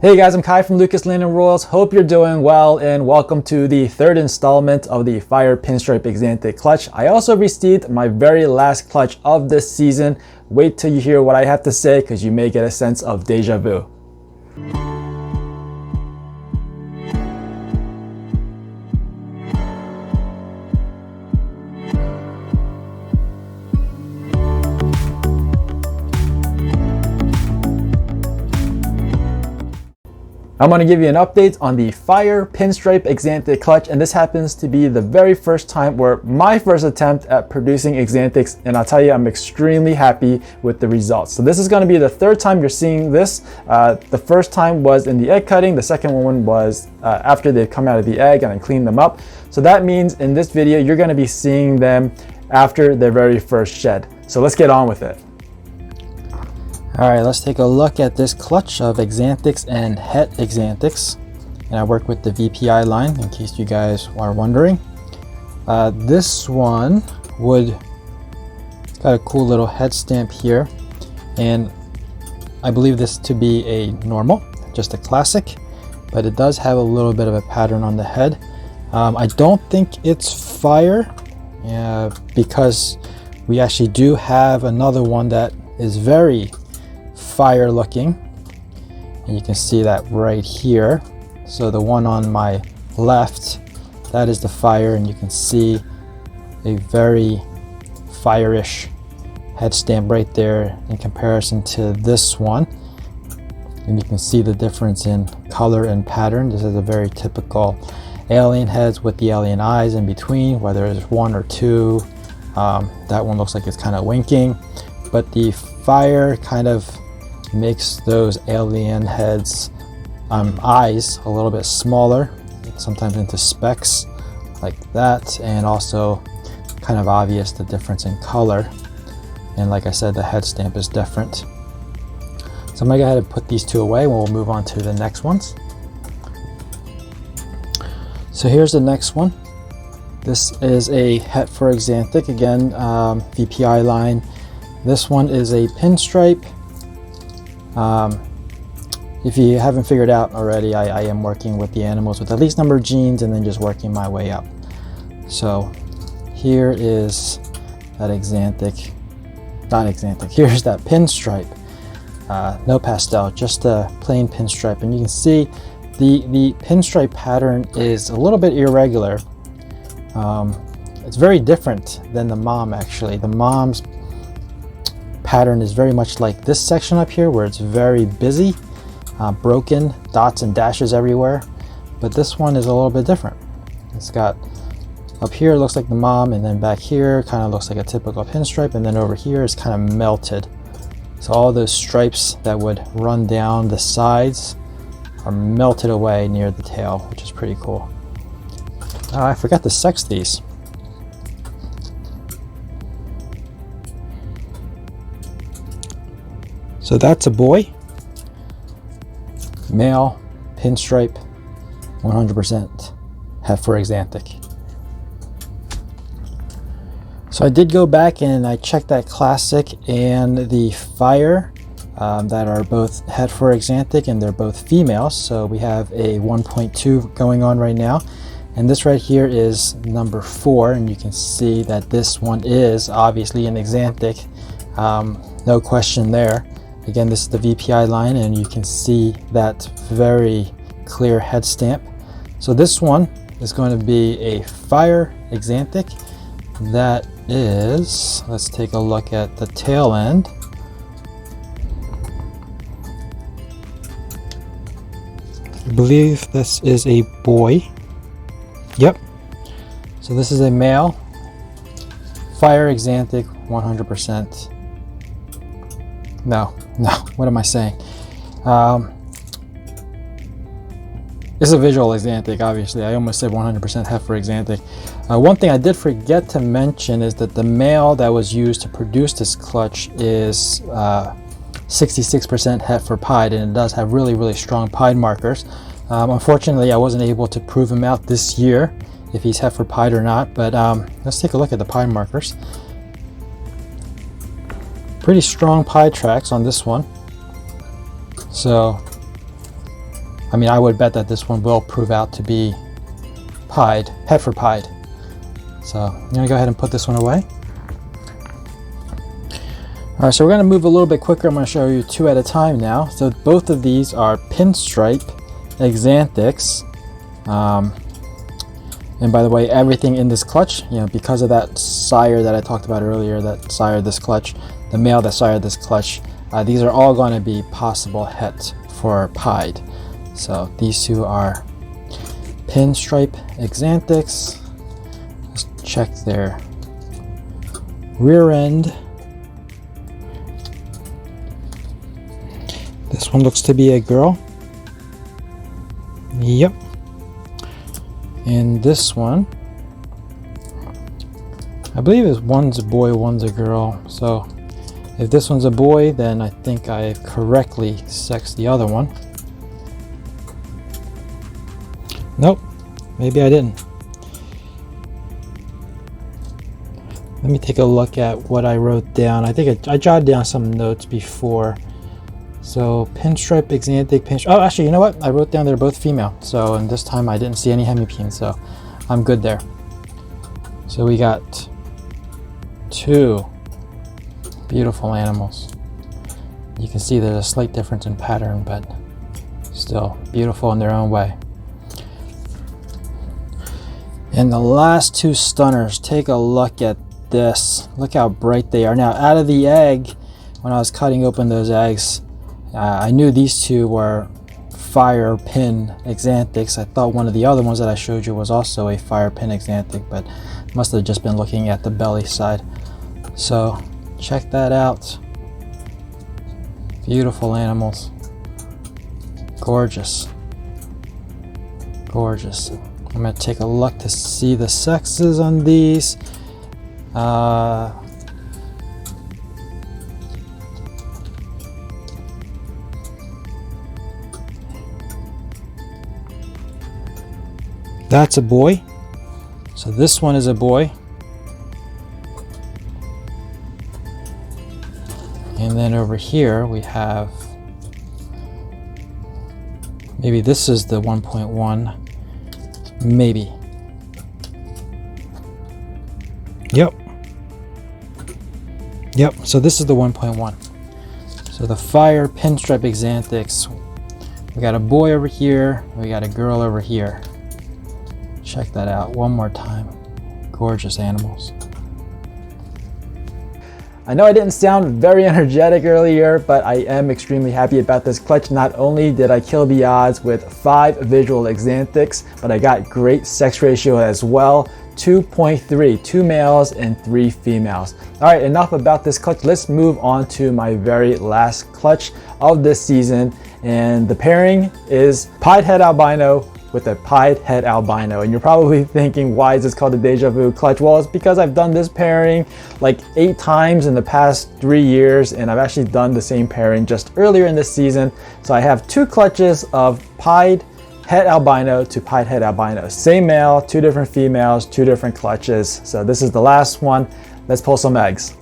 Hey guys, I'm Kai from Lucas Landon Royals. Hope you're doing well and welcome to the third installment of the Fire Pinstripe Axanthic clutch. I also received my very last clutch of this season. Wait till you hear what I have to say because you may get a sense of deja vu. I'm going to give you an update on the Fire Pinstripe Axanthic clutch, and this happens to be the very first time or my first attempt at producing Axanthics, and I'll tell you I'm extremely happy with the results. So this is going to be the third time you're seeing this. The first time was in the egg cutting, the second one was after they've come out of the egg and I cleaned them up. So that means in this video you're going to be seeing them after their very first shed. So let's get on with it. All right, let's take a look at this clutch of Axanthics and Het Axanthics. And I work with the VPI line in case you guys are wondering. This one it's got a cool little head stamp here. And I believe this to be a normal, just a classic, but it does have a little bit of a pattern on the head. I don't think it's fire because we actually do have another one that is very fire looking, and you can see that right here. So the one on my left, that is the fire, and you can see a very fire-ish head stamp right there in comparison to this one, and you can see the difference in color and pattern. This is a very typical alien heads with the alien eyes in between, whether it's one or two. That one looks like it's kind of winking, but the fire kind of makes those alien heads eyes a little bit smaller, sometimes into specks like that, and also kind of obvious the difference in color. And like I said, the head stamp is different. So I'm gonna go ahead and put these two away and we'll move on to the next ones. So here's the next one. This is a Het for Axanthic, again, VPI line. This one is a pinstripe. If you haven't figured out already, I am working with the animals with the least number of genes and then just working my way up. So here is that Axanthic, not Axanthic, here's that pinstripe. No pastel, just a plain pinstripe. And you can see the pinstripe pattern is a little bit irregular. It's very different than the mom actually. The mom's pattern is very much like this section up here where it's very busy, broken dots and dashes everywhere, but this one is a little bit different. It's got up here, it looks like the mom, and then back here kind of looks like a typical pinstripe, and then over here is kind of melted. So all those stripes that would run down the sides are melted away near the tail, which is pretty cool. I forgot to sex these. So that's a boy, male, pinstripe, 100% Het for Axanthic. So I did go back and I checked that classic and the fire that are both Het for Axanthic, and they're both females. So we have a 1.2 going on right now. And this right here is number 4, and you can see that this one is obviously an Axanthic, no question there. Again, this is the VPI line, and you can see that very clear head stamp. So this one is going to be a Fire Axanthic. That is, let's take a look at the tail end. I believe this is a boy. Yep. So this is a male Fire Axanthic, 100%. No, what am I saying? It's a visual Axanthic, obviously. I almost said 100% Het for Axanthic. One thing I did forget to mention is that the male that was used to produce this clutch is 66% Het for Pied, and it does have really, really strong Pied markers. Unfortunately, I wasn't able to prove him out this year, if he's Het for Pied or not, but let's take a look at the Pied markers. Pretty strong pie tracks on this one. So I mean, I would bet that this one will prove out to be pied, heifer pied. So I'm gonna go ahead and put this one away. All right, so we're gonna move a little bit quicker. I'm gonna show you two at a time now. So both of these are Pinstripe Axanthics. And by the way, everything in this clutch, you know, because of that sire that I talked about earlier, that sired this clutch, the male that sired this clutch, these are all going to be possible het for pied. So these two are Pinstripe Axanthics. Let's check their rear end. This one looks to be a girl. Yep. And this one, I believe is one's a boy, one's a girl. So if this one's a boy, then I think I correctly sexed the other one. Nope, maybe I didn't. Let me take a look at what I wrote down. I think I jotted down some notes before. So Pinstripe Axanthic, Pinstripe. Oh, actually, you know what? I wrote down they're both female. So, and this time I didn't see any hemipenes, so I'm good there. So we got two beautiful animals. You can see there's a slight difference in pattern, but still beautiful in their own way. And the last two stunners, take a look at this. Look how bright they are. Now, out of the egg, when I was cutting open those eggs, I knew these two were fire pin Axanthics. I thought one of the other ones that I showed you was also a fire pin Axanthic, but must have just been looking at the belly side. So check that out. Beautiful animals. Gorgeous. Gorgeous. I'm going to take a look to see the sexes on these. That's a boy. So this one is a boy. And then over here we have, maybe this is the 1.1, maybe. Yep, so this is the 1.1. So the fire Pinstripe Axanthics, we got a boy over here, we got a girl over here. Check that out one more time. Gorgeous animals. I know I didn't sound very energetic earlier, but I am extremely happy about this clutch. Not only did I kill the odds with 5 visual Axanthics, but I got great sex ratio as well. 2.3, 2 males and 3 females. All right, enough about this clutch. Let's move on to my very last clutch of this season. And the pairing is pied het albino with a pied het albino. And you're probably thinking, why is this called the Deja Vu clutch? Well, it's because I've done this pairing like 8 times in the past 3 years, and I've actually done the same pairing just earlier in this season. So I have 2 clutches of pied het albino to pied het albino. Same male, 2 different females, 2 different clutches. So this is the last one. Let's pull some eggs.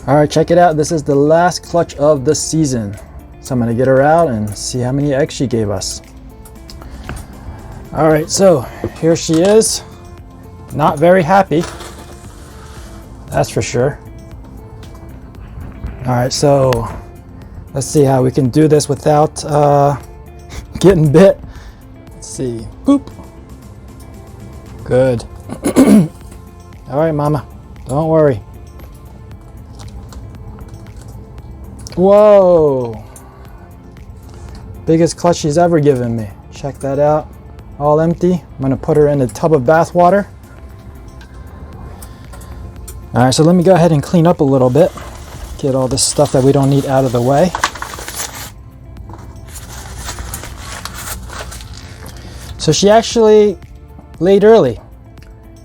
All right, check it out. This is the last clutch of the season. So I'm gonna get her out and see how many eggs she gave us. All right, so here she is. Not very happy, that's for sure. All right, so let's see how we can do this without getting bit. Let's see, boop. Good. All right, mama, don't worry. Whoa. Biggest clutch she's ever given me. Check that out. All empty. I'm gonna put her in a tub of bath water. All right, so let me go ahead and clean up a little bit. Get all this stuff that we don't need out of the way. So she actually laid early.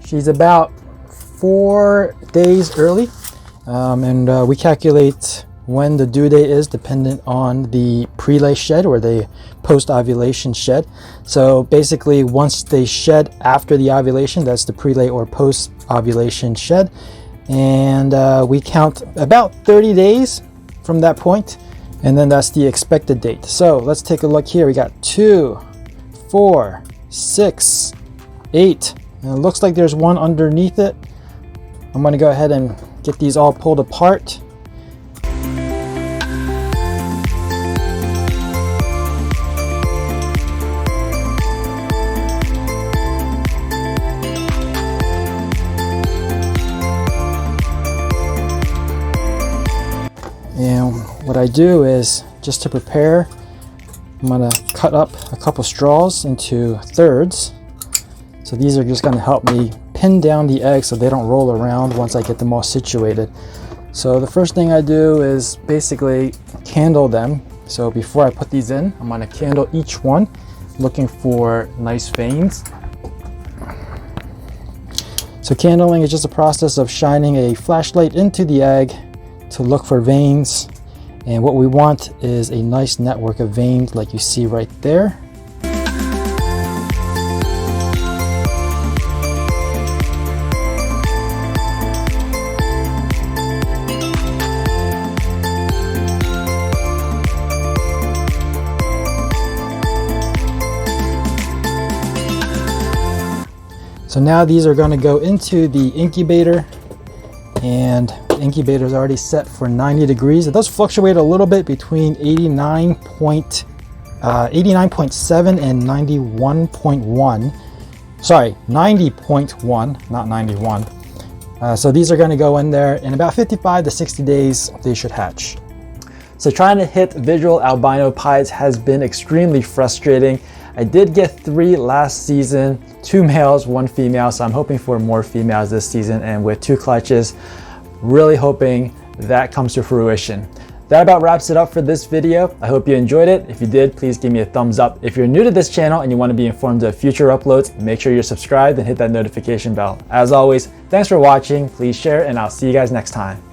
She's about 4 days early. And we calculate when the due date is dependent on the pre-lay shed or the post-ovulation shed. So basically once they shed after the ovulation, that's the pre-lay or post-ovulation shed. And we count about 30 days from that point. And then that's the expected date. So let's take a look here. We got 2, 4, 6, 8. And it looks like there's one underneath it. I'm going to go ahead and get these all pulled apart. And what I do is, just to prepare, I'm going to cut up a couple straws into thirds. So these are just going to help me pin down the eggs so they don't roll around once I get them all situated. So the first thing I do is basically candle them. So before I put these in, I'm going to candle each one, looking for nice veins. So candling is just a process of shining a flashlight into the egg to look for veins, and what we want is a nice network of veins like you see right there. So now these are going to go into the incubator, and the incubator is already set for 90 degrees. It does fluctuate a little bit between 89.7 and 91.1. Sorry, 90.1, not 91. So these are going to go in there in about 55 to 60 days. They should hatch. So trying to hit visual albino pies has been extremely frustrating. I did get 3 last season, 2 males, 1 female, so I'm hoping for more females this season, and with 2 clutches, really hoping that comes to fruition. That about wraps it up for this video. I hope you enjoyed it. If you did, please give me a thumbs up. If you're new to this channel and you want to be informed of future uploads, make sure you're subscribed and hit that notification bell. As always, thanks for watching, please share, and I'll see you guys next time.